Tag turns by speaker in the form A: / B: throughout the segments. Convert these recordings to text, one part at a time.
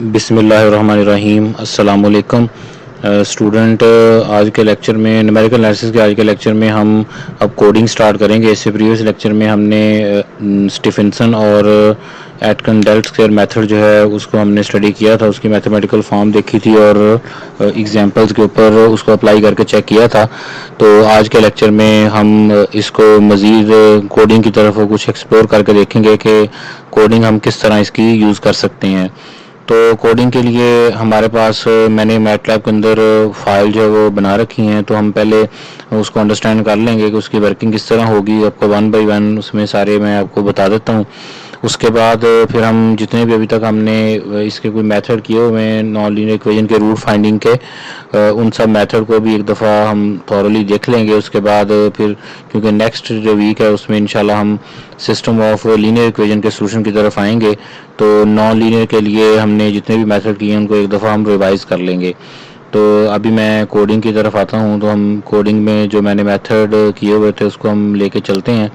A: बिस्मिल्लाहिर्रहमानिर्रहीम। अस्सलाम वालेकुम स्टूडेंट। आज के लेक्चर में न्यूमेरिकल एनालिसिस के आज के लेक्चर में हम अब कोडिंग स्टार्ट करेंगे। इससे प्रीवियस लेक्चर में हमने स्टीफेंसन और एटकिन डेल्ट स्क्वायर मेथड जो है उसको हमने स्टडी किया था, उसकी मैथमेटिकल फॉर्म देखी थी और एग्जांपल्स के ऊपर उसको अप्लाई करके चेक किया था। तो आज के लेक्चर में हम इसको मज़ीद कोडिंग की तरफ कुछ एक्सप्लोर करके देखेंगे कि कोडिंग हम किस तरह इसकी यूज़ कर सकते हैं। तो कोडिंग के लिए हमारे पास मैंने मैटलैब के अंदर फाइल जो है वो बना रखी हैं, तो हम पहले उसको अंडरस्टैंड कर लेंगे कि उसकी वर्किंग किस तरह होगी। आपको वन बाय वन उसमें सारे मैं आपको बता देता हूँ। उसके बाद फिर हम जितने भी अभी तक हमने इसके कोई मेथड किए हुए हैं नॉन लीनियर इक्वेशन के रूट फाइंडिंग के, उन सब मेथड को भी एक दफ़ा हम थॉरली देख लेंगे। उसके बाद फिर क्योंकि नेक्स्ट जो वीक है उसमें इंशाल्लाह हम सिस्टम ऑफ लीनियर इक्वेशन के सोल्यूशन की तरफ आएंगे। तो नॉन लीनियर के लिए हमने जितने भी मेथड किए हैं उनको एक दफ़ा हम रिवाइज कर लेंगे। तो अभी मैं कोडिंग की तरफ आता हूँ। तो हम कोडिंग में जो मैंने मेथड किए हुए थे उसको हम लेके चलते हैं।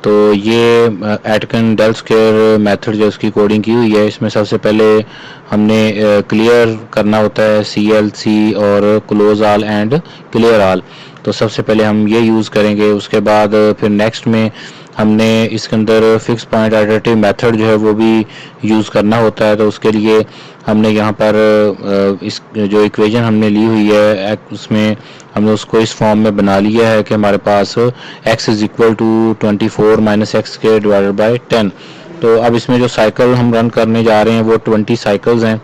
A: तो ये एटकिन डेल्ट स्क्वायर मेथड जो उसकी कोडिंग की हुई है, इसमें सबसे पहले हमने क्लियर करना होता है CLC और close all and clear all. तो सबसे पहले हम ये यूज़ करेंगे। उसके बाद फिर नेक्स्ट में हमने इसके अंदर फिक्स पॉइंट आइटरेटिव मेथड जो है वो भी यूज़ करना होता है। तो उसके लिए हमने यहाँ पर इस जो इक्वेशन हमने ली हुई है उसमें हमने उसको इस फॉर्म में बना लिया है कि हमारे पास x is equal to 24 minus x के डिवाइडेड बाई 10। तो अब इसमें जो साइकिल हम रन करने जा रहे हैं वो 20 साइकिल्स हैं।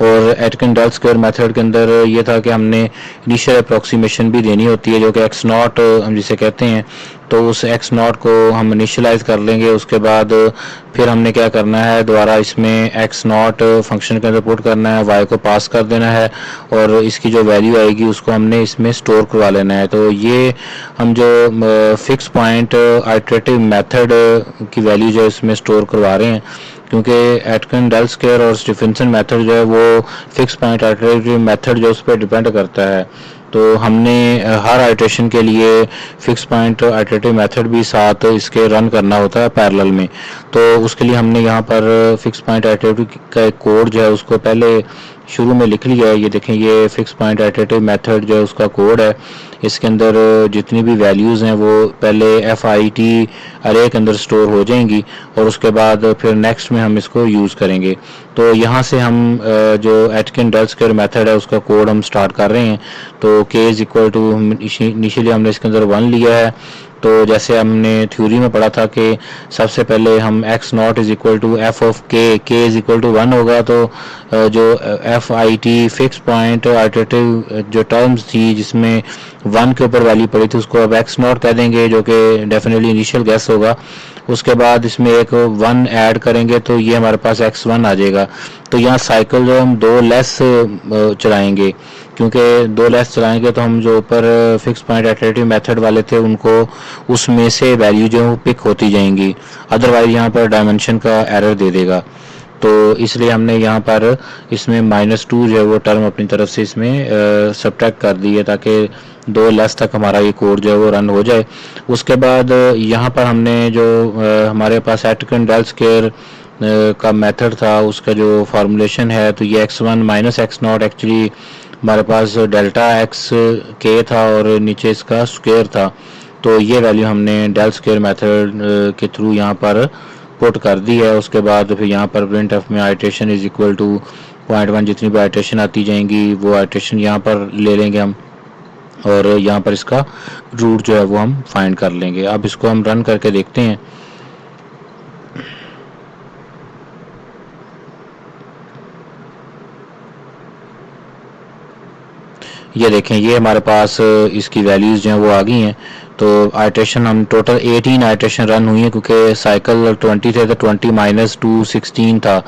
A: और एटकिन डेल्ट स्क्वायर मेथड के अंदर ये था कि हमने इनिशियल अप्रोक्सीमेशन भी देनी होती है जो कि एक्स नॉट हम जिसे कहते हैं। तो उस एक्स नॉट को हम इनिशियलाइज कर लेंगे। उसके बाद फिर हमने क्या करना है, दोबारा इसमें एक्स नॉट फंक्शन के अंदर पुट करना है, वाई को पास कर देना है और इसकी जो वैल्यू आएगी उसको हमने इसमें स्टोर करवा लेना है। तो ये हम जो फिक्स पॉइंट आइटरेटिव मेथड की वैल्यू जो इसमें स्टोर करवा रहे हैं, क्योंकि एटकिन डेल्ट स्क्वायर और स्टीफेंसन मेथड जो है वो फिक्स पॉइंट आइटरेटिव मेथड जो उस पर डिपेंड करता है। तो हमने हर आइटरेशन के लिए फिक्स पॉइंट आइटरेटिव मेथड भी साथ इसके रन करना होता है पैरेलल में। तो उसके लिए हमने यहाँ पर फिक्स पॉइंट आइटरेटिव का एक कोड जो है उसको पहले शुरू में लिख लिया है। ये देखें, ये फिक्स पॉइंट आइटरेटिव मेथड जो है उसका कोड है। इसके अंदर जितनी भी वैल्यूज़ हैं वो पहले FIT अरे के अंदर स्टोर हो जाएंगी और उसके बाद फिर नेक्स्ट में हम इसको यूज़ करेंगे। तो यहाँ से हम जो एटकिन डेल्ट स्क्वायर मेथड है उसका कोड हम स्टार्ट कर रहे हैं। तो k is equal to initially हमने इसके अंदर 1 लिया है। तो जैसे हमने थ्योरी में पढ़ा था कि सबसे पहले हम x naught is equal to f of k is equal to 1 होगा। तो जो FIT फिक्स पॉइंट आइटरेटिव जो टर्म्स थी जिसमें 1 के ऊपर वैल्यू पड़ी थी उसको अब x नॉट कह देंगे, जो कि डेफिनेटली इनिशियल गैस होगा। उसके बाद इसमें एक 1 ऐड करेंगे तो ये हमारे पास x1 आ जाएगा। तो यहाँ साइकिल जो हम 2 लेस चलाएंगे, क्योंकि 2 लेस चलाएंगे तो हम जो ऊपर फिक्स पॉइंट आइटरेटिव मेथड वाले थे उनको उसमें से वैल्यू जो है वो पिक होती जाएंगी, अदरवाइज यहाँ पर डायमेंशन का एरर दे देगा। तो इसलिए हमने यहाँ पर इसमें -2 जो है वो टर्म अपनी तरफ से इसमें सब्ट्रैक्ट कर दी है ताकि 2 लेस तक हमारा ये कोड जो है वो रन हो जाए। उसके बाद यहाँ पर हमने जो हमारे पास एटकिन डेल्ट स्क्वायर का मेथड था उसका जो फार्मूलेशन है, तो ये x1 minus x not actually हमारे पास डेल्टा x k था और नीचे इसका स्क्वायर था। तो ये वैल्यू हमने डेल्ट स्क्वायर मेथड के थ्रू यहाँ पर पुट कर दी है। उसके बाद फिर यहाँ पर printf में आइटरेशन इज इक्वल टू 0.1 जितनी भी आइटरेशन आती जाएंगी वो आइटरेशन यहाँ पर ले लेंगे हम और यहाँ पर इसका रूट जो है वो हम फाइंड कर लेंगे। अब इसको हम रन करके देखते हैं। ये देखें, ये हमारे पास इसकी वैल्यूज़ जो हैं वो आ गई हैं। तो आइटरेशन हम टोटल 18 आइटरेशन रन हुई है, क्योंकि साइकिल 20 थे तो 20 माइनस 2 16 था।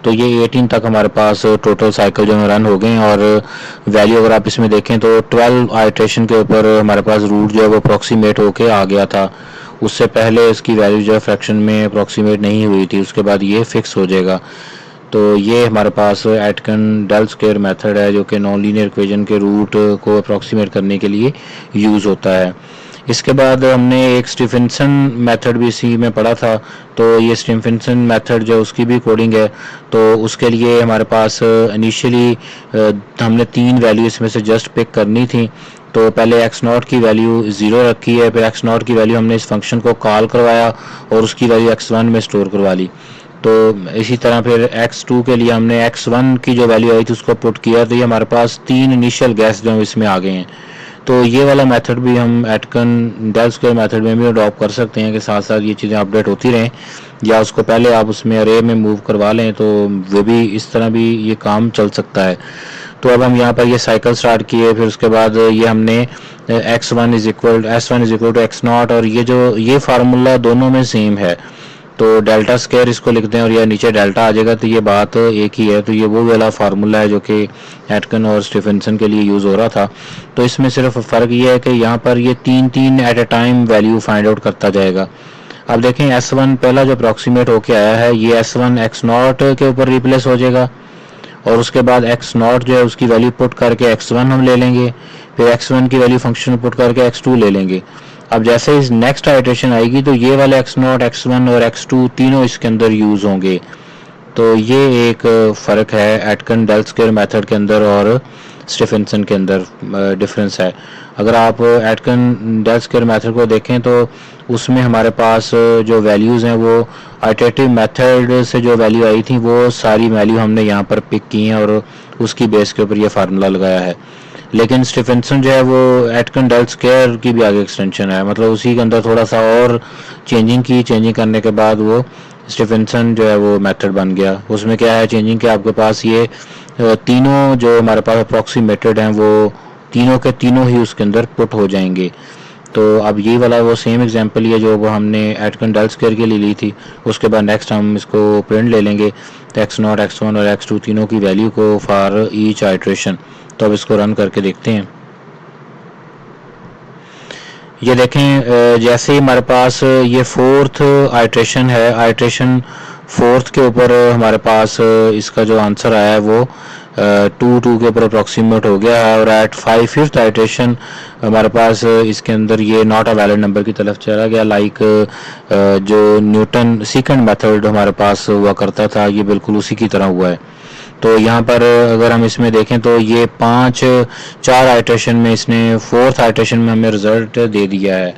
A: तो ये 18 तक हमारे पास टोटल साइकिल जो है रन हो गए हैं। और वैल्यू अगर आप इसमें देखें तो 12 आइटरेशन के ऊपर हमारे पास रूट जो है वो अप्रॉक्सीमेट होके आ गया था। उससे पहले इसकी वैल्यू जो है फ्रैक्शन में अप्रॉक्सीमेट नहीं हुई थी, उसके बाद ये फिक्स हो जाएगा। तो ये हमारे पास एटकिन डेल्ट स्क्वायर मेथड है जो कि नॉन लीनियर इक्वेशन के रूट को अप्रॉक्सीमेट करने के लिए यूज़ होता है। इसके बाद हमने एक स्टीफेंसन मेथड भी इसी में पढ़ा था, तो ये स्टीफेंसन मेथड जो उसकी भी कोडिंग है। तो उसके लिए हमारे पास इनिशियली हमने 3 वैल्यू इसमें से जस्ट पिक करनी थी। तो पहले एक्स नॉट की वैल्यू 0 रखी है, फिर एक्स नॉट की वैल्यू हमने इस फंक्शन को कॉल करवाया और उसकी वैल्यू x1 में स्टोर करवा ली। तो इसी तरह फिर x2 के लिए हमने x1 की जो वैल्यू आई थी उसको पुट किया, तो ये हमारे पास 3 इनिशियल गैस जो इसमें आ गए हैं। तो ये वाला मेथड भी हम एटकन डेल स्क्वायर मेथड में भी अडॉप्ट कर सकते हैं कि साथ साथ ये चीज़ें अपडेट होती रहें, या उसको पहले आप उसमें अरे में मूव करवा लें, तो वो भी इस तरह भी ये काम चल सकता है। तो अब हम यहाँ पर ये साइकिल स्टार्ट किए, फिर उसके बाद ये हमने x1 is equal to x naught, और ये फार्मूला दोनों में सेम है, तो डेल्टा स्क्वायर इसको लिखते हैं और यह नीचे डेल्टा आ जाएगा, तो ये बात एक ही है। तो ये वो वाला फार्मूला है जो कि एटकन और स्टीफेंसन के लिए यूज़ हो रहा था। तो इसमें सिर्फ फ़र्क ये है कि यहाँ पर ये 3 at a time value find out करता जाएगा। अब देखें S1 पहला जो अप्रॉक्सीमेट होके आया है, ये S1 एक्स नॉट के ऊपर रिप्लेस हो जाएगा, और उसके बाद एक्स नॉट जो है उसकी वैल्यू पुट करके x1 हम ले लेंगे, फिर x1 की वैल्यू फंक्शन पुट करके x2 ले लेंगे। अब जैसे इस नेक्स्ट आइटरेशन आएगी तो ये वाले एक्स नॉट, x1 और x2 तीनों इसके अंदर यूज होंगे। तो ये एक फ़र्क है एटकन डेल स्क्वायर मेथड के अंदर और स्टीफेंसन के अंदर डिफरेंस है। अगर आप एटकन डेल स्क्वायर मेथड को देखें तो उसमें हमारे पास जो वैल्यूज़ हैं वो आइटरेटिव मेथड से जो वैल्यू आई थी वो सारी वैल्यू हमने यहाँ पर पिक की हैं और उसकी बेस के ऊपर ये फार्मूला लगाया है। लेकिन स्टीफेंसन जो है वो एटकन डेल स्क्वायर की भी आगे एक्सटेंशन है, मतलब उसी के अंदर थोड़ा सा और चेंजिंग करने के बाद वो स्टीफेंसन जो है वो मेथड बन गया। उसमें क्या है चेंजिंग के आपके पास ये तीनों जो हमारे पास अप्रॉक्सीमेटेड हैं वो तीनों के तीनों ही उसके अंदर पुट हो जाएंगे। तो अब ये वाला वो सेम एग्जांपल ही है जो वो हमने एटकन डेल स्क्वायर के लिए ली थी। उसके बाद नेक्स्ट हम इसको प्रिंट ले लेंगे, तो एक्स नॉट, x1 और x2 तीनों की वैल्यू को फॉर ईच आइट्रेशन। तो अब इसको रन करके देखते हैं। ये देखें जैसे ही हमारे पास ये फोर्थ आइट्रेशन है, आइट्रेशन फोर्थ के ऊपर हमारे पास इसका जो आंसर आया है वो 2 के ऊपर अप्रॉक्सीमेट हो गया है, और एट 5th आइट्रेशन हमारे पास इसके अंदर ये नॉट अ वैलिड नंबर की तरफ चला गया। लाइक जो न्यूटन सेकंड मेथड हमारे पास हुआ करता था ये बिल्कुल उसी की तरह हुआ है। तो यहाँ पर अगर हम इसमें देखें तो ये 4 आइट्रेशन में इसने 4th आइट्रेशन में हमें रिजल्ट दे दिया है।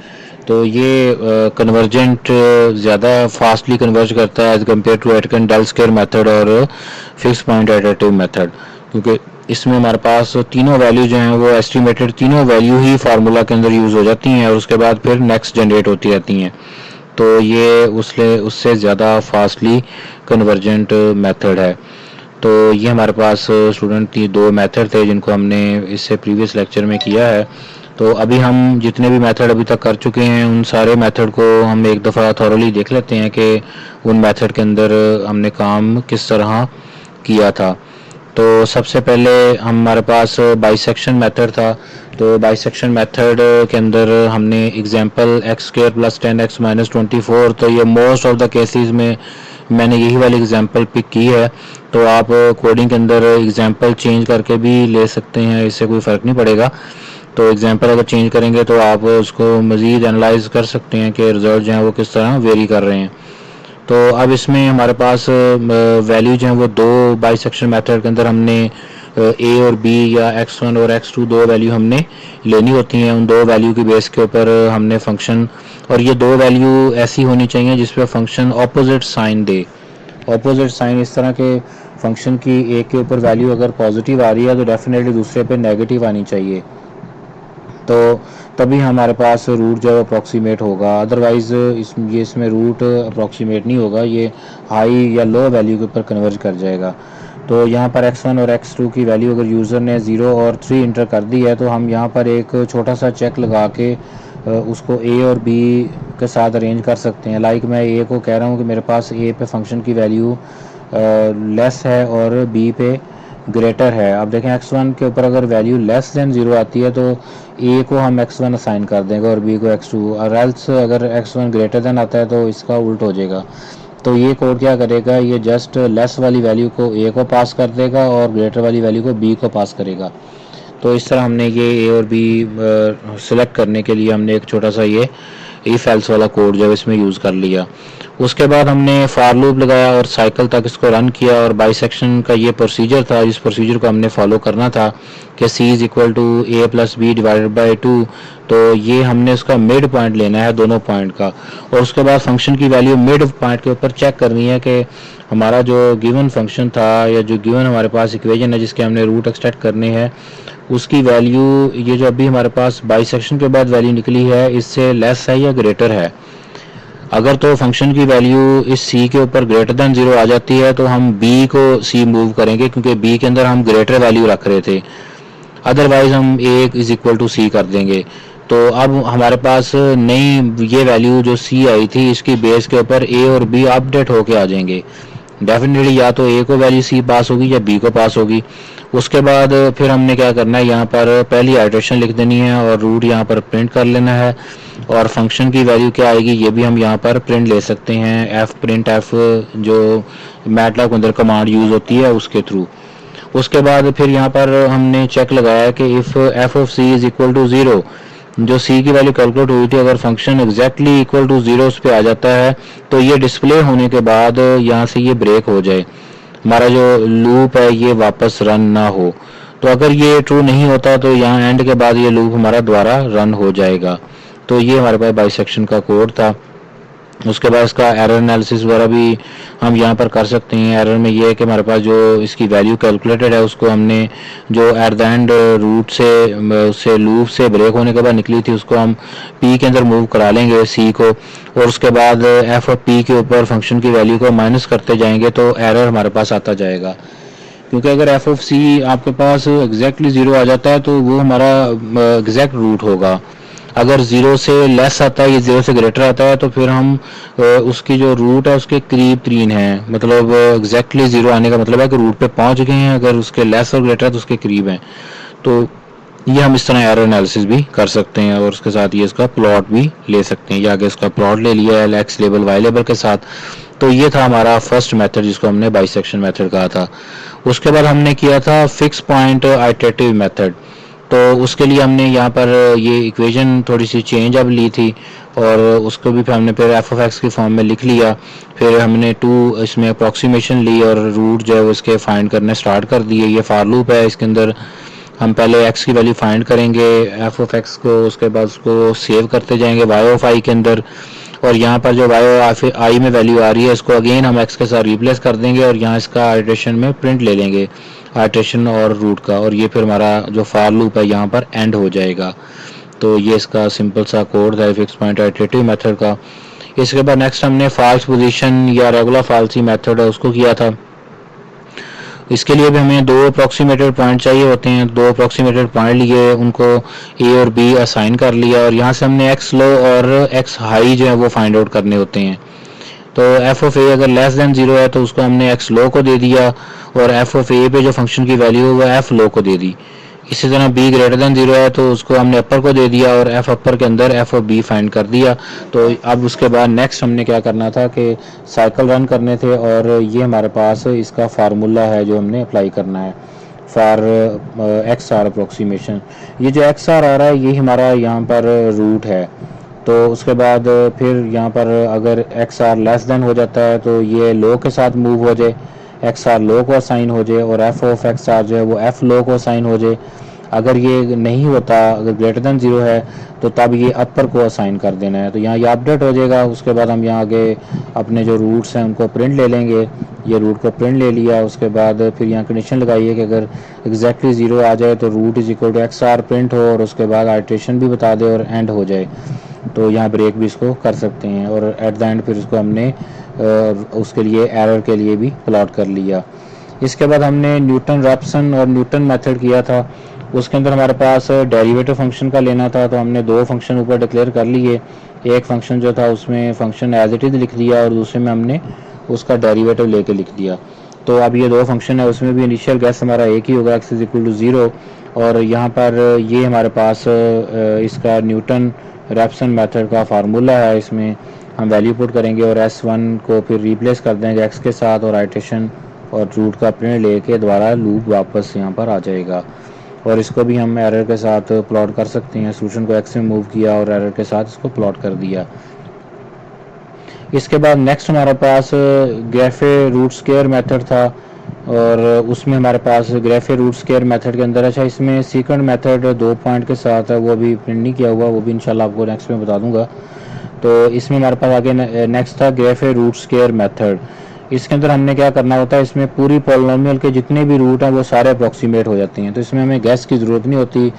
A: तो ये कन्वर्जेंट ज़्यादा फास्टली कन्वर्ज करता है as compare to Aitken del square method और फिक्स पॉइंट आइटरेटिव मेथड, क्योंकि इसमें हमारे पास तीनों वैल्यू जो हैं वो एस्टिमेटेड तीनों वैल्यू ही फार्मूला के अंदर यूज़ हो जाती हैं और उसके बाद फिर नेक्स्ट जनरेट होती रहती हैं। तो ये उससे ज़्यादा फास्टली कन्वर्जेंट मेथड है। तो ये हमारे पास स्टूडेंट की 2 मेथड थे जिनको हमने इससे प्रीवियस लेक्चर में किया है। तो अभी हम जितने भी मेथड अभी तक कर चुके हैं उन सारे मेथड को हम एक दफ़ा थॉरली देख लेते हैं कि उन मेथड के अंदर हमने काम किस तरह किया था। तो सबसे पहले हमारे पास बाइसेक्शन मेथड था। तो बाइसेक्शन मेथड के अंदर हमने एग्जांपल x² + 10x - 24, तो ये मोस्ट ऑफ द केसेस में मैंने यही वाली एग्जांपल पिक की है। तो आप कोडिंग के अंदर एग्जांपल चेंज करके भी ले सकते हैं, इससे कोई फ़र्क नहीं पड़ेगा। तो एग्जांपल अगर चेंज करेंगे तो आप उसको मज़ीद एनालाइज कर सकते हैं कि रिजल्ट जो हैं वो किस तरह वेरी कर रहे हैं। तो अब इसमें हमारे पास वैल्यू जो हैं वो 2 बाइसेक्शन मेथड के अंदर हमने a और b या x1 और x2 2 वैल्यू हमने लेनी होती हैं। उन 2 वैल्यू की बेस के ऊपर हमने फंक्शन, और ये 2 वैल्यू ऐसी होनी चाहिए जिस पर फंक्शन ऑपोजिट साइन दे। ऑपोजिट साइन इस तरह के फंक्शन की एक के ऊपर वैल्यू अगर पॉजिटिव आ रही है तो डेफिनेटली दूसरे पे नेगेटिव आनी चाहिए, तो तभी हमारे पास रूट जो है अप्रॉक्सीमेट होगा। अदरवाइज़ इसमें रूट अप्रॉक्सीमेट नहीं होगा, ये हाई या लो वैल्यू के ऊपर कन्वर्ज कर जाएगा। तो यहाँ पर x1 और x2 की वैल्यू अगर यूज़र ने 0 और 3 इंटर कर दी है तो हम यहाँ पर एक छोटा सा चेक लगा के उसको a और b के साथ अरेंज कर सकते हैं। लाइक मैं a को कह रहा हूँ कि मेरे पास a पे फंक्शन की वैल्यू लेस है और b पे ग्रेटर है। अब देखें x1 के ऊपर अगर वैल्यू लेस देन 0 आती है तो a को हम x1 असाइन कर देंगे और b को x2, और एल्स अगर x1 ग्रेटर देन आता है तो इसका उल्ट हो जाएगा। तो ये कोड क्या करेगा, ये जस्ट लेस वाली वैल्यू को a को पास कर देगा और ग्रेटर वाली वैल्यू को b को पास करेगा। तो इस तरह हमने ये ए और बी सिलेक्ट करने के लिए हमने एक छोटा सा ये इफ एल्स वाला कोड जो है इसमें यूज़ कर लिया। उसके बाद हमने फॉर लूप लगाया और साइकिल तक इसको रन किया, और बाइसेक्शन का ये प्रोसीजर था, इस प्रोसीजर को हमने फॉलो करना था कि c is equal to a plus b divided by 2। तो ये हमने उसका मिड पॉइंट लेना है दोनों पॉइंट का, और उसके बाद फंक्शन की वैल्यू मिड पॉइंट के ऊपर चेक करनी है कि हमारा जो गिवन फंक्शन था या जो गिवन हमारे पास इक्वेशन है जिसके हमने रूट एक्सट्रैक्ट करने हैं उसकी वैल्यू, ये जो अभी हमारे पास बाइसेक्शन के बाद वैल्यू निकली है इससे लेस है या ग्रेटर है। अगर तो फंक्शन की वैल्यू इस c के ऊपर ग्रेटर देन 0 आ जाती है तो हम b को c मूव करेंगे, क्योंकि b के अंदर हम ग्रेटर वैल्यू रख रहे थे, अदरवाइज हम a is equal to c कर देंगे। तो अब हमारे पास नई ये वैल्यू जो c आई थी इसकी बेस के ऊपर a और b अपडेट होके आ जाएंगे। डेफिनेटली या तो a को वैल्यू c पास होगी या b को पास होगी। उसके बाद फिर हमने क्या करना है, यहाँ पर पहली आइटरेशन लिख देनी है और रूट यहाँ पर प्रिंट कर लेना है, और फंक्शन की वैल्यू क्या आएगी ये भी हम यहाँ पर प्रिंट ले सकते हैं, एफ प्रिंट एफ जो मैटलैब के अंदर कमांड यूज़ होती है उसके थ्रू। उसके बाद फिर यहाँ पर हमने चेक लगाया कि if f of c is equal to 0, जो c की वैल्यू कैलकुलेट हुई थी अगर फंक्शन एग्जैक्टली इक्वल टू 0 उस पर आ जाता है तो ये डिस्प्ले होने के बाद यहाँ से ये ब्रेक हो जाए, हमारा जो लूप है ये वापस रन ना हो। तो अगर ये ट्रू नहीं होता तो यहाँ एंड के बाद ये लूप हमारा दोबारा रन हो जाएगा। तो ये हमारे पास बाइसेक्शन का कोड था। उसके बाद इसका एरर एनालिसिस वगैरह भी हम यहाँ पर कर सकते हैं। एरर में ये है कि हमारे पास जो इसकी वैल्यू कैलकुलेटेड है उसको हमने जो एट द एंड रूट से लूप से ब्रेक होने के बाद निकली थी उसको हम p के अंदर मूव करा लेंगे c को, और उसके बाद f और p के ऊपर फंक्शन की वैल्यू को माइनस करते जाएंगे तो एरर हमारे पास आता जाएगा। क्योंकि अगर एफ ऑफ सी आपके पास एग्जैक्टली 0 आ जाता है तो वो हमारा एग्जैक्ट रूट होगा। अगर 0 से लेस आता है या 0 से ग्रेटर आता है तो फिर हम उसकी जो रूट है उसके करीब तरीन है, मतलब एग्जैक्टली 0 आने का मतलब है कि रूट पे पहुंच गए हैं, अगर उसके लेस और ग्रेटर है तो उसके करीब हैं। तो ये हम इस तरह एरर एनालिसिस भी कर सकते हैं, और उसके साथ ये इसका प्लॉट भी ले सकते हैं। ये आगे इसका प्लॉट ले लिया है एक्स लेबल वाई लेबल के साथ। तो ये था हमारा फर्स्ट मेथड जिसको हमने बाइसेक्शन मेथड कहा था। उसके बाद हमने किया था फिक्स पॉइंट आइटरेटिव मेथड। तो उसके लिए हमने यहाँ पर ये इक्वेशन थोड़ी सी चेंज अब ली थी और उसको भी हमने फिर एफ ऑफ एक्स की फॉर्म में लिख लिया। फिर हमने 2 इसमें अप्रॉक्सीमेशन ली और रूट जो है उसके फाइंड करने स्टार्ट कर दिए। ये फॉर लूप है, इसके अंदर हम पहले x की वैल्यू फाइंड करेंगे एफ ऑफ एक्स को, उसके बाद उसको सेव करते जाएंगे y ऑफ i के अंदर, और यहाँ पर जो y ऑफ i में वैल्यू आ रही है इसको अगेन हम x के साथ रिप्लेस कर देंगे और यहाँ इसका आइटरेशन में प्रिंट ले लेंगे आइटरेशन और रूट का, और ये फिर हमारा जो फॉर लूप है यहाँ पर एंड हो जाएगा। तो ये इसका सिंपल सा कोड था फिक्स पॉइंट आइटरेटिव मेथड का। इसके बाद नेक्स्ट हमने फॉल्स पोजीशन या रेगुलर फॉल्सी मेथड है उसको किया था। इसके लिए भी हमें 2 अप्रॉक्सीमेटेड पॉइंट चाहिए होते हैं। 2 अप्रॉक्सीमेटेड पॉइंट लिए, उनको ए और बी असाइन कर लिया और यहाँ से हमने एक्स लो और एक्स हाई जो है वो फाइंड आउट करने होते हैं। तो एफ ऑफ ए अगर लेस देन 0 है तो उसको हमने एक्स लो को दे दिया, और एफ ऑफ ए पे जो फंक्शन की वैल्यू है वो एफ लो को दे दी। इसी तरह बी ग्रेटर देन 0 है तो उसको हमने अपर को दे दिया और एफ अपर के अंदर एफ ऑफ बी फाइंड कर दिया। तो अब उसके बाद नेक्स्ट हमने क्या करना था कि साइकिल रन करने थे, और ये हमारे पास इसका फार्मूला है जो हमने अप्लाई करना है फॉर एक्स आर अप्रोक्सीमेशन। ये जो एक्स आर आ रहा है ये हमारा यहाँ पर रूट है। तो उसके बाद फिर यहाँ पर अगर एक्स आर लेस देन हो जाता है तो ये लो के साथ मूव हो जाए, एक्स आर लो को असाइन हो जाए, और एफ ऑफ एक्स आर जो है वो एफ लो को असाइन हो जाए। अगर ये नहीं होता, अगर ग्रेटर देन 0 है तो तब ये अपर को असाइन कर देना है। तो यहाँ ये अपडेट हो जाएगा। उसके बाद हम यहाँ आगे अपने जो रूट्स हैं उनको प्रिंट ले लेंगे। ये रूट को प्रिंट ले लिया, उसके बाद फिर यहाँ कंडीशन लगाइए कि अगर एग्जैक्टली 0 आ जाए तो root is equal to x r print हो, और उसके बाद आइटरेशन भी बता दे और एंड हो जाए। तो यहाँ ब्रेक भी इसको कर सकते हैं, और एट द एंड फिर इसको हमने उसके लिए एरर के लिए भी प्लॉट कर लिया। इसके बाद हमने न्यूटन रैप्सन और न्यूटन मेथड किया था। उसके अंदर हमारे पास डेरिवेटिव फंक्शन का लेना था, तो हमने 2 फंक्शन ऊपर डिक्लेयर कर लिए। एक फंक्शन जो था उसमें फंक्शन एज इट इज लिख दिया और दूसरे में हमने उसका डेरिवेटिव लेके लिख दिया। तो अब ये 2 फंक्शन है, उसमें भी इनिशियल गैस हमारा एक ही होगा, एक्स इज इक्वल टू 0, और यहाँ पर ये हमारे पास इसका न्यूटन रैप्सन मेथड का फार्मूला है। इसमें हम वैल्यू पुट करेंगे और S1 को फिर रिप्लेस कर देंगे x के साथ, और आइटरेशन और रूट का प्रिंट लेके दोबारा लूप वापस यहाँ पर आ जाएगा। और इसको भी हम एरर के साथ प्लॉट कर सकते हैं। सोल्यूशन को एक्स में मूव किया और एरर के साथ इसको प्लॉट कर दिया। इसके बाद नेक्स्ट हमारे पास ग्राफे रूट स्क्वायर मेथड था, और उसमें हमारे पास ग्राफे रूट स्क्वायर मेथड के अंदर, अच्छा इसमें सीक्वेंट मेथड 2 पॉइंट के साथ है, वो अभी प्रिंट नहीं किया हुआ, वो भी इंशाल्लाह आपको नेक्स्ट में बता दूंगा। तो इसमें हमारे पास आगे नेक्स्ट था ग्राफे रूट स्क्वायर मेथड। इसके अंदर हमने क्या करना होता है, इसमें पूरी पॉलिनोमियल के जितने भी रूट हैं वो सारे अप्रोक्सीमेट हो जाते हैं, तो इसमें हमें गैस की ज़रूरत नहीं होती।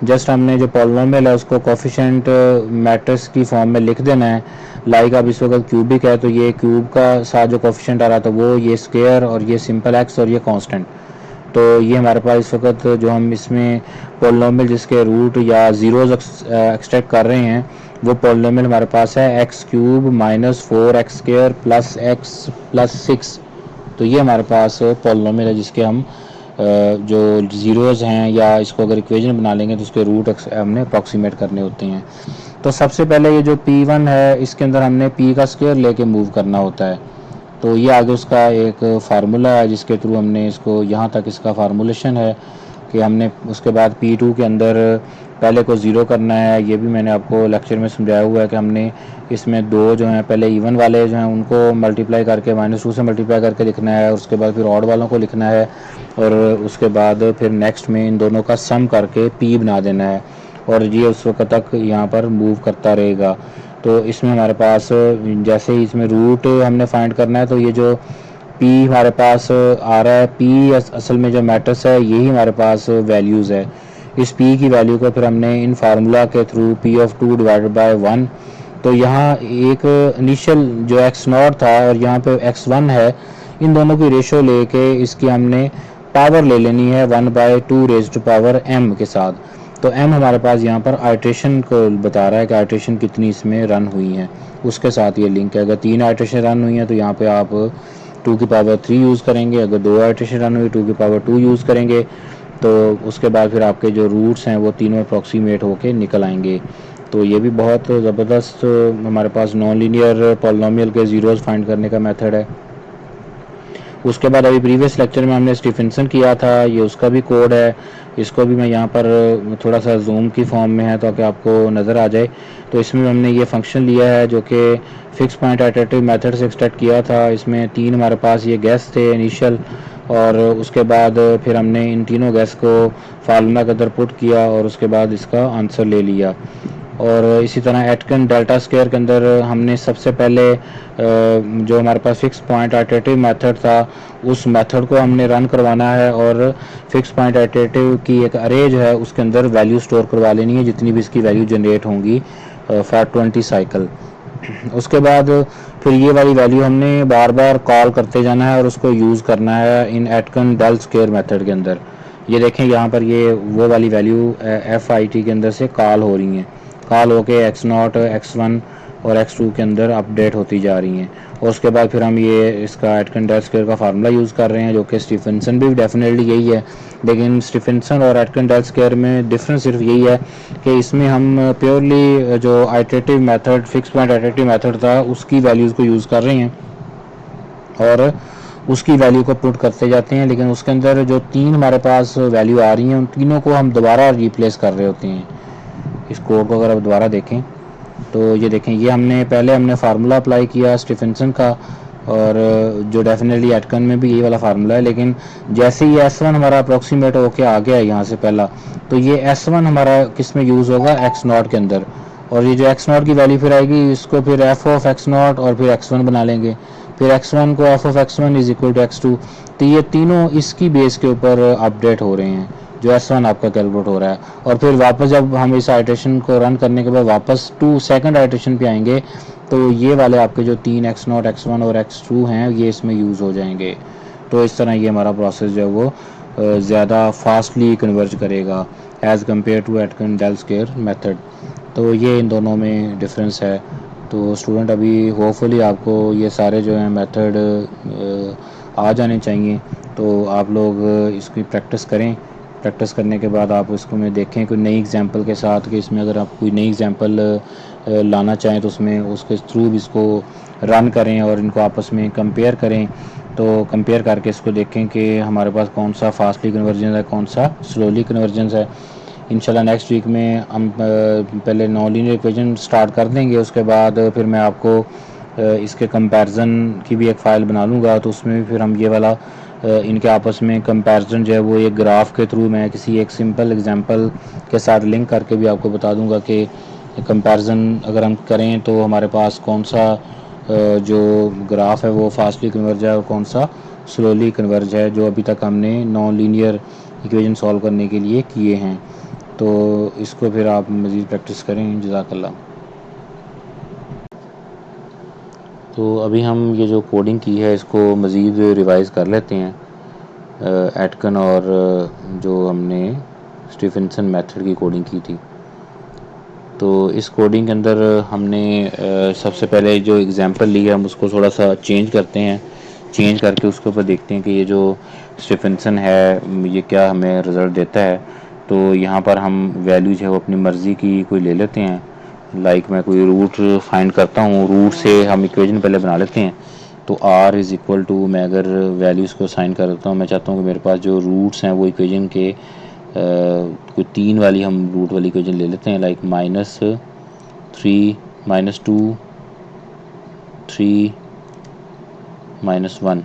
A: जस्ट हमने जो पॉलिनोमियल है उसको कोफिशिएंट मैट्रिक्स की फॉर्म में लिख देना है। लाइक अब इस वक्त क्यूबिक है तो ये क्यूब का साथ जो कोफिशिएंट आ रहा था वो ये स्क्वायर, और ये सिंपल एक्स, और ये कांस्टेंट। तो ये हमारे पास इस वक्त जो हम इसमें पॉलिनोमियल जिसके रूट या ज़ीरोज़ एक्सट्रैक्ट कर रहे हैं वो पॉलिनोमियल हमारे पास है x cube minus 4x² plus x plus 6। तो ये हमारे पास पॉलिनोमियल है जिसके हम जो ज़ीरोज़ हैं, या इसको अगर इक्वेशन बना लेंगे तो उसके रूट हमने अप्रॉक्सीमेट करने होते हैं। तो सबसे पहले ये जो P1 है इसके अंदर हमने P का स्क्वायर लेके मूव करना होता है। तो ये आगे उसका एक फार्मूला है जिसके थ्रू हमने इसको यहाँ तक इसका फार्मूलेशन है कि हमने उसके बाद P2 के अंदर पहले को ज़ीरो करना है। ये भी मैंने आपको लेक्चर में समझाया हुआ है कि हमने इसमें दो जो हैं पहले इवन वाले जो हैं उनको मल्टीप्लाई करके -2 से मल्टीप्लाई करके लिखना है, उसके बाद फिर ऑड वालों को लिखना है, और उसके बाद फिर नेक्स्ट में इन दोनों का सम करके P बना देना है, और ये उस वक्त तक यहाँ पर मूव करता रहेगा। तो इसमें हमारे पास जैसे ही इसमें रूट हमने फाइंड करना है, तो ये जो P हमारे पास आ रहा है, P असल में जो मैट्रिक्स है यही हमारे पास वैल्यूज़ है। इस P की वैल्यू को फिर हमने इन फार्मूला के थ्रू P(2) डिवाइडेड बाय 1, तो यहाँ एक इनिशियल जो x0 था और यहाँ पे x1 है, इन दोनों की रेशो लेके इसकी हमने पावर ले लेनी है 1/2 रेज़ टू पावर m के साथ। तो m हमारे पास यहाँ पर आइट्रेशन को बता रहा है कि आइट्रेशन कितनी इसमें रन हुई हैं, उसके साथ ये लिंक है। अगर 3 आइट्रेशन रन हुई हैं तो यहाँ पे आप 2 की पावर 3 यूज़ करेंगे, अगर 2 आइट्रेशन रन हुई 2 की पावर 2 यूज़ करेंगे। तो उसके बाद फिर आपके जो रूट्स हैं वो तीनों अप्रॉक्सीमेट होके निकल आएंगे। तो ये भी बहुत ज़बरदस्त हमारे पास नॉन लीनियर पॉलिनोमियल के ज़ीरोज़ फाइंड करने का मेथड है। उसके बाद अभी प्रीवियस लेक्चर में हमने स्टीफेंसन किया था, ये उसका भी कोड है। इसको भी मैं यहाँ पर थोड़ा सा जूम की फॉर्म में है ताकि आपको नज़र आ जाए। तो इसमें हमने ये फंक्शन लिया है जो कि फिक्स पॉइंट आइटरेटिव मेथड से एक्सट्रैक्ट किया था। इसमें 3 हमारे पास ये गैस थे इनिशियल, और उसके बाद फिर हमने इन तीनों गैस को फार्मूला के अंदर पुट किया और उसके बाद इसका आंसर ले लिया। और इसी तरह एटकन डेल्टा स्क्वायर के अंदर हमने सबसे पहले जो हमारे पास फिक्स पॉइंट आइटरेटिव मेथड था उस मेथड को हमने रन करवाना है, और फिक्स पॉइंट आइटरेटिव की एक अरे जो है उसके अंदर वैल्यू स्टोर करवा लेनी है जितनी भी इसकी वैल्यू जनरेट होंगी फॉर 20 साइकिल। उसके बाद फिर ये वाली वैल्यू हमने बार बार कॉल करते जाना है और उसको यूज़ करना है इन एटकन डेल स्क्वायर मेथड के अंदर। ये देखें यहाँ पर ये वो वाली वैल्यू FIT के अंदर से कॉल हो रही हैं, कॉल होके x0, x1 और x2 के अंदर अपडेट होती जा रही हैं। और उसके बाद फिर हम ये इसका एटकन डेल स्क्वायर का फार्मूला यूज़ कर रहे हैं जो कि स्टीफेंसन भी डेफिनेटली यही है, लेकिन स्टीफेंसन और एटकन डेल स्क्वायर में डिफरेंस सिर्फ यही है कि इसमें हम प्योरली जो iterative method fix point iterative method था उसकी वैल्यूज़ को यूज़ कर रहे हैं और उसकी वैल्यू को पुट करते जाते हैं, लेकिन उसके अंदर जो 3 हमारे पास वैल्यू आ रही हैं उन तीनों को हम दोबारा रिप्लेस कर रहे होते हैं। इस कोड को अगर आप दोबारा देखें तो ये देखें, ये हमने फार्मूला अप्लाई किया स्टीफेंसन का, और जो डेफिनेटली एटकन में भी यही वाला फार्मूला है, लेकिन जैसे ही S1 हमारा अप्रोक्सीमेट होके आ गया यहाँ से पहला, तो ये S1 हमारा किस में यूज़ होगा, x0 के अंदर, और ये जो x0 की वैल्यू फिर आएगी इसको फिर f ऑफ x0 और फिर x1 बना लेंगे, फिर x1 को f of x1 is equal to x2। तो ये तीनों इसकी बेस के ऊपर अपडेट हो रहे हैं जो S1 आपका कैलकुलेट हो रहा है। और फिर वापस जब हम इस आइट्रेशन को रन करने के बाद वापस सेकंड आइट्रेशन पे आएंगे तो ये वाले आपके जो 3 x0, x1 और x2 हैं ये इसमें यूज़ हो जाएंगे। तो इस तरह ये हमारा प्रोसेस जो है वो ज़्यादा फास्टली कन्वर्ज करेगा as compare to Aitken del square method. तो ये इन दोनों में डिफरेंस है। तो स्टूडेंट अभी होपफुली आपको ये सारे जो हैं मेथड आ जाने चाहिए, तो आप लोग इसकी प्रैक्टिस करें। प्रैक्टिस करने के बाद आप इसको में देखें कोई नई एग्जांपल के साथ कि इसमें अगर आप कोई नई एग्जांपल लाना चाहें तो उसमें उसके थ्रू भी इसको रन करें और इनको आपस में कंपेयर करें तो कंपेयर करके इसको देखें कि हमारे पास कौन सा फास्टली कन्वर्जेंस है, कौन सा स्लोली कन्वर्जेंस है। इंशाल्लाह नेक्स्ट वीक में हम पहले नॉन लीनियर इक्वेशन स्टार्ट कर देंगे, उसके बाद फिर मैं आपको इसके कंपैरिजन की भी एक फ़ाइल बना लूँगा, तो उसमें भी फिर हम ये वाला इनके आपस में कंपैरिजन जो है वो एक ग्राफ के थ्रू मैं किसी एक सिंपल एग्जांपल के साथ लिंक करके भी आपको बता दूंगा कि कंपैरिजन अगर हम करें तो हमारे पास कौन सा जो ग्राफ है वो फास्टली कन्वर्ज है और कौन सा स्लोली कन्वर्ज है, जो अभी तक हमने नॉन लीनियर इक्वेशन सॉल्व करने के लिए किए हैं। तो इसको फिर आप मज़ीद प्रैक्टिस करें। जज़ाकल्लाह। तो अभी हम ये जो कोडिंग की है इसको मज़ीद रिवाइज़ कर लेते हैं। एटकन और जो हमने स्टीफेंसन मेथड की कोडिंग की थी, तो इस कोडिंग के अंदर हमने सबसे पहले जो एग्जांपल लिया हम उसको थोड़ा सा चेंज करते हैं। चेंज करके उसके ऊपर देखते हैं कि ये जो स्टीफेंसन है ये क्या हमें रिज़ल्ट देता है। तो यहाँ पर हम वैल्यूज है वो अपनी मर्ज़ी की कोई ले लेते हैं। लाइक मैं कोई रूट फाइंड करता हूँ, रूट से हम इक्वेशन पहले बना लेते हैं। तो r इज़ इक्वल टू, मैं अगर वैल्यूज़ को साइन कर देता हूँ, मैं चाहता हूँ कि मेरे पास जो रूट्स हैं वो इक्वेशन के कोई 3 वाली हम रूट वाली इक्वेशन ले लेते हैं, लाइक -3 -2 3 -1।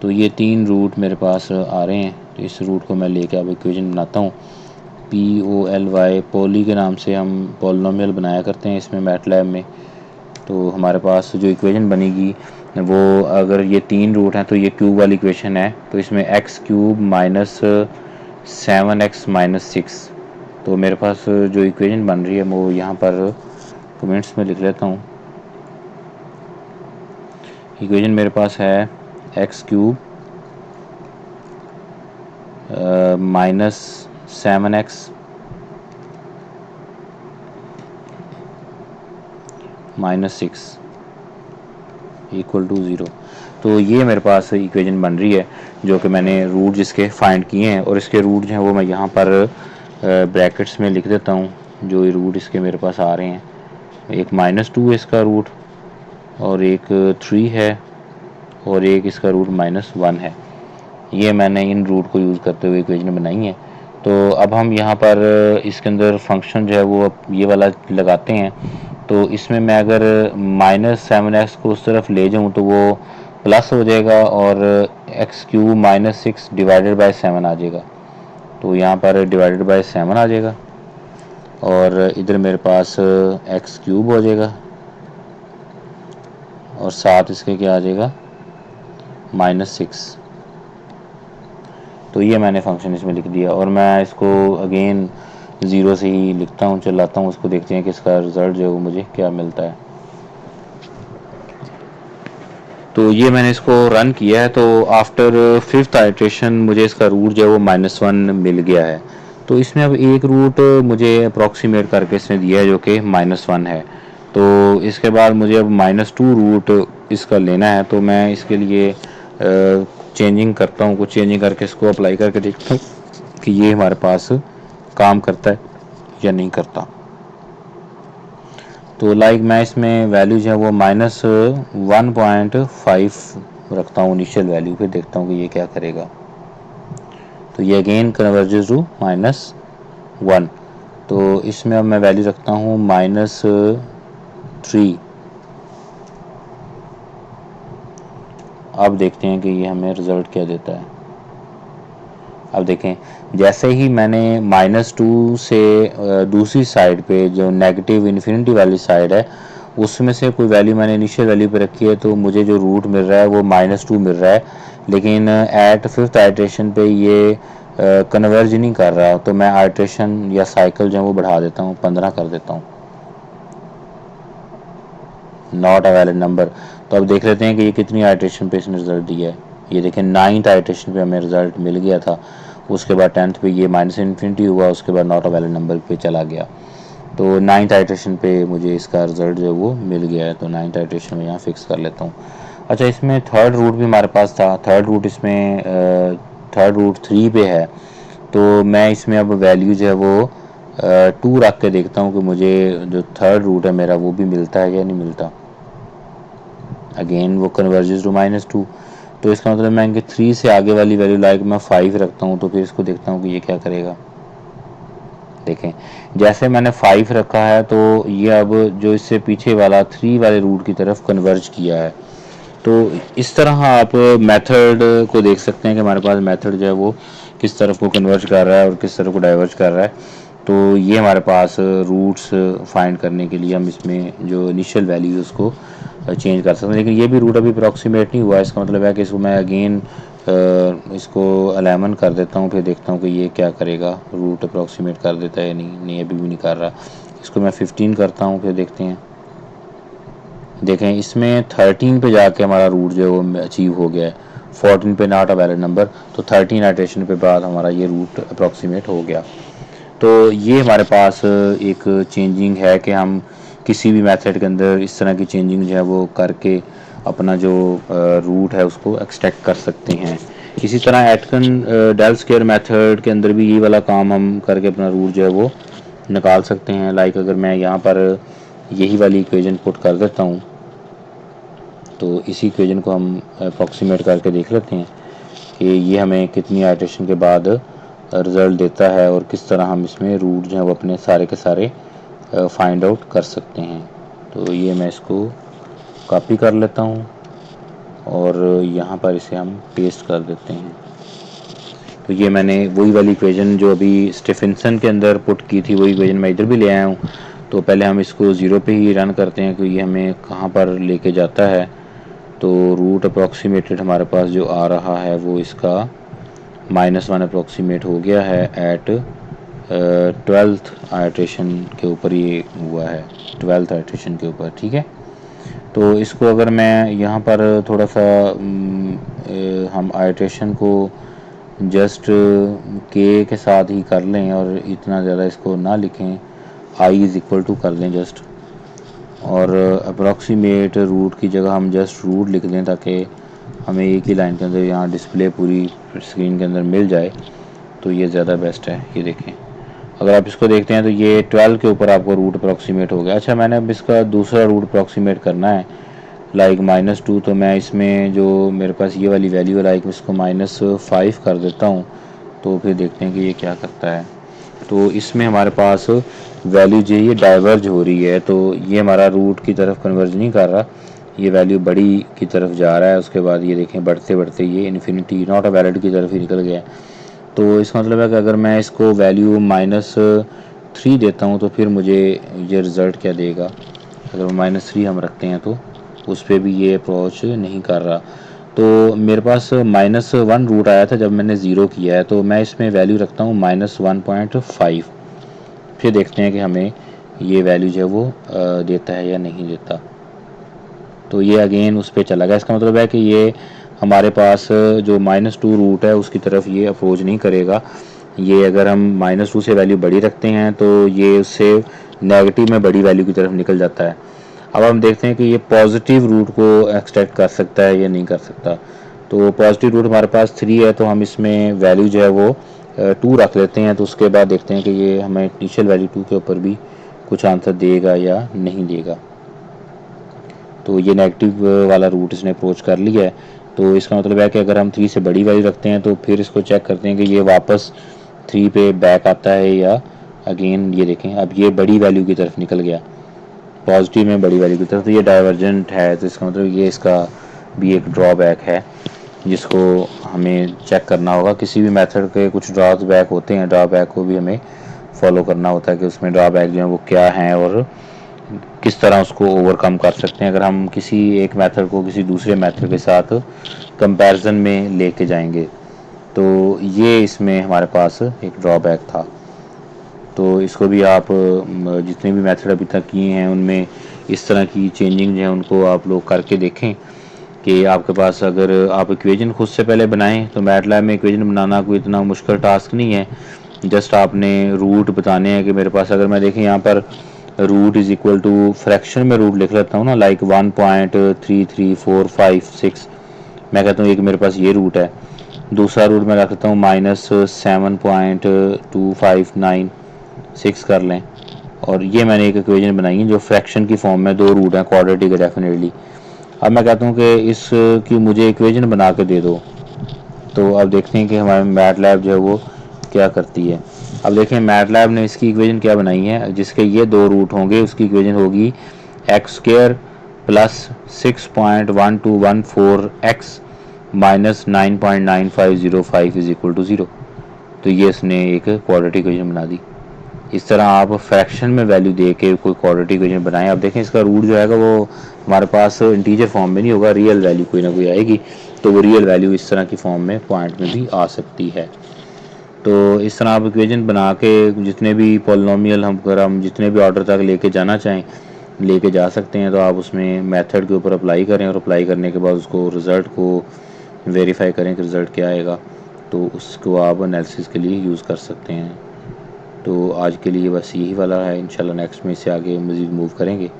A: तो ये 3 रूट मेरे पास आ रहे हैं। तो इस रूट को मैं लेके अब इक्वेशन बनाता हूँ। POLY पोली के नाम से हम पॉलिनोमियल बनाया करते हैं इसमें मैटलैब में। तो हमारे पास जो इक्वेशन बनेगी वो, अगर ये 3 रूट हैं तो ये क्यूब वाली इक्वेशन है, तो इसमें x³ - 7x - 6। तो मेरे पास जो इक्वेशन बन रही है वो यहाँ पर कमेंट्स में लिख लेता हूँ। इक्वेशन मेरे पास है x³ - 7x - 6 = 0। तो ये मेरे पास इक्वेशन बन रही है जो कि मैंने रूट जिसके फाइंड किए हैं, और इसके रूट जो हैं वो मैं यहाँ पर ब्रैकेट्स में लिख देता हूँ। जो ये रूट इसके मेरे पास आ रहे हैं, एक -2 है इसका रूट, और एक 3 है, और एक इसका रूट -1 है। ये मैंने इन रूट को यूज़ करते हुए इक्वेशन बनाई है। तो अब हम यहाँ पर इसके अंदर फंक्शन जो है वो ये वाला लगाते हैं। तो इसमें मैं अगर -7x को उस तरफ ले जाऊँ तो वो प्लस हो जाएगा, और x³ - 6 डिवाइडेड बाय 7 आ जाएगा। तो यहाँ पर डिवाइडेड बाय 7 आ जाएगा, और इधर मेरे पास x³ हो जाएगा, और साथ इसके क्या आ जाएगा -6। तो ये मैंने फंक्शन इसमें लिख दिया, और मैं इसको अगेन 0 से ही लिखता हूँ, चलाता हूँ, उसको देखते हैं कि इसका रिज़ल्ट जो है वो मुझे क्या मिलता है। तो ये मैंने इसको रन किया है, तो आफ्टर 5th आइट्रेशन मुझे इसका रूट जो है वो -1 मिल गया है। तो इसमें अब एक रूट मुझे अप्रॉक्सीमेट करके इसने दिया है जो कि -1 है। तो इसके बाद मुझे अब -2 रूट इसका लेना है। तो मैं इसके लिए चेंजिंग करता हूँ, कुछ चेंजिंग करके इसको अप्लाई करके देखता हूँ कि ये हमारे पास काम करता है या नहीं करता। तो लाइक मैं इसमें वैल्यू जो है वो -1.5 रखता हूँ इनिशियल वैल्यू, फिर देखता हूँ कि ये क्या करेगा। तो ये अगेन कन्वर्जेस टू -1। तो इसमें अब मैं वैल्यू रखता हूँ -3। अब देखते हैं कि ये हमें रिज़ल्ट क्या देता है। अब देखें, जैसे ही मैंने -2 से दूसरी साइड पे जो नेगेटिव इन्फिनिटी वाली साइड है उसमें से कोई वैल्यू मैंने इनिशियल वैल्यू पे रखी है, तो मुझे जो रूट मिल रहा है वो -2 मिल रहा है। लेकिन एट 5th आइट्रेशन पे ये कन्वर्ज नहीं कर रहा, तो मैं आइट्रेशन या साइकिल जो है वो बढ़ा देता हूँ, 15 कर देता हूँ, नॉट अ वैलिड नंबर। तो अब देख लेते हैं कि ये कितनी आइट्रेशन पे इसने रिजल्ट दिया है। ये देखें 9th आइट्रेशन पे हमें रिजल्ट मिल गया था, उसके बाद 10th पे ये -इन्फिनिटी हुआ, उसके बाद नॉट अ वैलिड नंबर पे चला गया। तो 9th आइट्रेशन पे मुझे इसका रिजल्ट जो है वो मिल गया है। तो 9th आइट्रेशन में यहाँ फिक्स कर लेता हूँ। अच्छा, इसमें थर्ड रूट भी हमारे पास था। थर्ड रूट इसमें थर्ड रूट 3 पे है। तो मैं इसमें अब वैल्यू जो है वो 2 रख के देखता हूँ कि मुझे जो थर्ड रूट है मेरा वो भी मिलता है या नहीं मिलता। अगेन वो कन्वर्जेस टू -2। तो इसका मतलब मैं इनके 3 से आगे वाली वैल्यू लाइक मैं 5 रखता हूँ, तो फिर इसको देखता हूँ कि ये क्या करेगा। देखें, जैसे मैंने 5 रखा है तो ये अब जो इससे पीछे वाला 3 वाले रूट की तरफ कन्वर्ज किया है। तो इस तरह आप मेथड को देख सकते हैं कि हमारे पास मेथड जो है वो किस तरफ को कन्वर्ज कर रहा है और किस तरफ को डाइवर्ज कर रहा है। तो ये हमारे पास रूट्स फाइंड करने के लिए हम इसमें जो इनिशियल वैल्यू उसको चेंज कर सकते हैं। लेकिन ये भी रूट अभी अप्रॉक्सीमेट नहीं हुआ, इसका मतलब है कि इसको मैं अगेन इसको 11 कर देता हूँ, फिर देखता हूँ कि ये क्या करेगा, रूट अप्रॉक्सीमेट कर देता है या नहीं अभी भी नहीं कर रहा। इसको मैं 15 करता हूँ, फिर देखते हैं। देखें, इसमें 13 पे जाके हमारा रूट जो है वो अचीव हो गया है, 14 पे नॉट अ वैलिड नंबर, तो 13 आइटरेशन पे बाद हमारा ये रूट अप्रॉक्सीमेट हो गया। तो ये हमारे पास एक चेंजिंग है कि हम किसी भी मेथड के अंदर इस तरह की चेंजिंग जो है वो करके अपना जो रूट है उसको एक्सट्रैक्ट कर सकते हैं। इसी तरह एटकन डेल स्क्वायर मेथड के अंदर भी ये वाला काम हम करके अपना रूट जो है वो निकाल सकते हैं। लाइक अगर मैं यहाँ पर यही वाली इक्वेशन पुट कर देता हूँ, तो इसी इक्वेशन को हम अप्रॉक्सीमेट करके देख लेते हैं कि ये हमें कितनी आइटरेशन के बाद रिज़ल्ट देता है और किस तरह हम इसमें रूट जो है वो अपने सारे के सारे फाइंड आउट कर सकते हैं। तो ये मैं इसको कॉपी कर लेता हूँ और यहाँ पर इसे हम पेस्ट कर देते हैं। तो ये मैंने वही वाली इक्वेशन जो अभी स्टीफिंसन के अंदर पुट की थी, वही इक्वेशन मैं इधर भी ले आया हूँ। तो पहले हम इसको 0 पे ही रन करते हैं कि ये हमें कहाँ पर लेके जाता है। तो रूट अप्रॉक्सीमेटेड हमारे पास जो आ रहा है वो इसका -1 अप्रॉक्सीमेट हो गया है एट 12th आइटरेशन के ऊपर ये हुआ है, 12th आइटरेशन के ऊपर। ठीक है, तो इसको अगर मैं यहाँ पर थोड़ा सा हम आइटरेशन को जस्ट के साथ ही कर लें और इतना ज़्यादा इसको ना लिखें, आई इज़ इक्वल टू कर लें जस्ट, और अप्रॉक्सीमेट रूट की जगह हम जस्ट रूट लिख दें ताकि हमें एक ही लाइन के अंदर यहाँ डिस्प्ले पूरी स्क्रीन के अंदर मिल जाए, तो ये ज़्यादा बेस्ट है। ये देखें, अगर आप इसको देखते हैं तो ये 12 के ऊपर आपको रूट अप्रॉक्सीमेट हो गया। अच्छा, मैंने अब इसका दूसरा रूट अप्रॉक्सीमेट करना है लाइक -2, तो मैं इसमें जो मेरे पास ये वाली वैल्यू है लाइक इसको -5 कर देता हूँ, तो फिर देखते हैं कि ये क्या करता है। तो इसमें हमारे पास वैल्यू जो ये डाइवर्ज हो रही है, तो ये हमारा रूट की तरफ कन्वर्ज नहीं कर रहा, ये वैल्यू बड़ी की तरफ जा रहा है। उसके बाद ये देखें, बढ़ते बढ़ते ये इन्फिनिटी नॉट अ वैलिड की तरफ ही निकल गया। तो इसका मतलब है कि अगर मैं इसको वैल्यू -3 देता हूँ तो फिर मुझे ये रिज़ल्ट क्या देगा। अगर -3 हम रखते हैं तो उस पर भी ये अप्रोच नहीं कर रहा। तो मेरे पास -1 रूट आया था जब मैंने ज़ीरो किया है, तो मैं इसमें वैल्यू रखता हूँ -1.5, फिर देखते हैं कि हमें ये वैल्यू जो है वो देता है या नहीं देता। तो ये अगेन उस पर चला गया। इसका मतलब है कि ये हमारे पास जो -2 रूट है उसकी तरफ ये अप्रोच नहीं करेगा। ये अगर हम -2 से वैल्यू बड़ी रखते हैं तो ये उससे नेगेटिव में बड़ी वैल्यू की तरफ निकल जाता है। अब हम देखते हैं कि ये पॉजिटिव रूट को एक्सट्रैक्ट कर सकता है या नहीं कर सकता। तो पॉजिटिव रूट हमारे पास 3 है, तो हम इसमें वैल्यू जो है वो 2 रख लेते हैं। तो उसके बाद देखते हैं कि ये हमें इनिशियल वैल्यू 2 के ऊपर भी कुछ आंसर देगा या नहीं देगा। तो ये नेगेटिव वाला रूट इसने अप्रोच कर लिया है। तो इसका मतलब है कि अगर हम 3 से बड़ी वैल्यू रखते हैं तो फिर इसको चेक करते हैं कि ये वापस 3 पे बैक आता है या अगेन। ये देखें, अब ये बड़ी वैल्यू की तरफ निकल गया, पॉजिटिव में बड़ी वैल्यू की तरफ, तो ये डाइवर्जेंट है। तो इसका मतलब ये इसका भी एक ड्रॉबैक है जिसको हमें चेक करना होगा। किसी भी मेथड के कुछ ड्रॉबैक होते हैं, ड्रॉबैक को भी हमें फॉलो करना होता है कि उसमें ड्रॉबैक जो है वो क्या हैं और किस तरह उसको ओवरकम कर सकते हैं अगर हम किसी एक मेथड को किसी दूसरे मेथड के साथ कंपैरिजन में लेके जाएंगे। तो ये इसमें हमारे पास एक ड्रॉबैक था। तो इसको भी आप जितने भी मेथड अभी तक किए हैं उनमें इस तरह की चेंजिंग जो है उनको आप लोग करके देखें कि आपके पास अगर आप इक्वेशन खुद से पहले बनाएं तो मैटलैब में इक्वेशन बनाना कोई इतना मुश्किल टास्क नहीं है। जस्ट आपने रूट बताने हैं कि मेरे पास, अगर मैं देखें यहाँ पर root is equal to fraction में रूट लिख लेता हूँ ना, लाइक 1.33456, मैं कहता हूँ एक मेरे पास ये रूट है। दूसरा रूट मैं रखता हूँ -7.2596 कर लें, और ये मैंने एक इक्वेशन बनाई है जो फ्रैक्शन की फॉर्म में, दो रूट हैं क्वाड्रेटिक है डेफिनेटली। अब मैं कहता हूँ कि इस की मुझे इक्वेशन बना के दे दो, तो अब देखते हैं कि हमारे मैटलैब जो है वो क्या करती है। अब देखें मैटलैब ने इसकी इक्वेशन क्या बनाई है, जिसके ये दो रूट होंगे उसकी इक्वेशन होगी x square plus 6.1214 x minus 9.9505 is equal to 0। तो ये इसने एक क्वाड्रेटिक इक्वेशन बना दी। इस तरह आप फ्रैक्शन में वैल्यू दे के कोई क्वाड्रेटिक इक्वेशन बनाएं। अब देखें इसका रूट जो है वो हमारे पास इंटीजर फॉर्म में नहीं होगा, रियल वैल्यू कोई ना कोई आएगी, तो वो रियल वैल्यू इस तरह की फॉर्म में पॉइंट में भी आ सकती है। तो इस तरह आप इक्वेशन बना के जितने भी पॉलिनोमियल हम अगर हम जितने भी ऑर्डर तक लेके जाना चाहें लेके जा सकते हैं। तो आप उसमें मेथड के ऊपर अप्लाई करें और अप्लाई करने के बाद उसको रिज़ल्ट को वेरीफाई करें कि रिज़ल्ट क्या आएगा, तो उसको आप एनालिसिस के लिए यूज़ कर सकते हैं। तो आज के लिए बस यही वाला है, इंशाल्लाह नेक्स्ट में इससे आगे मज़ीद मूव करेंगे।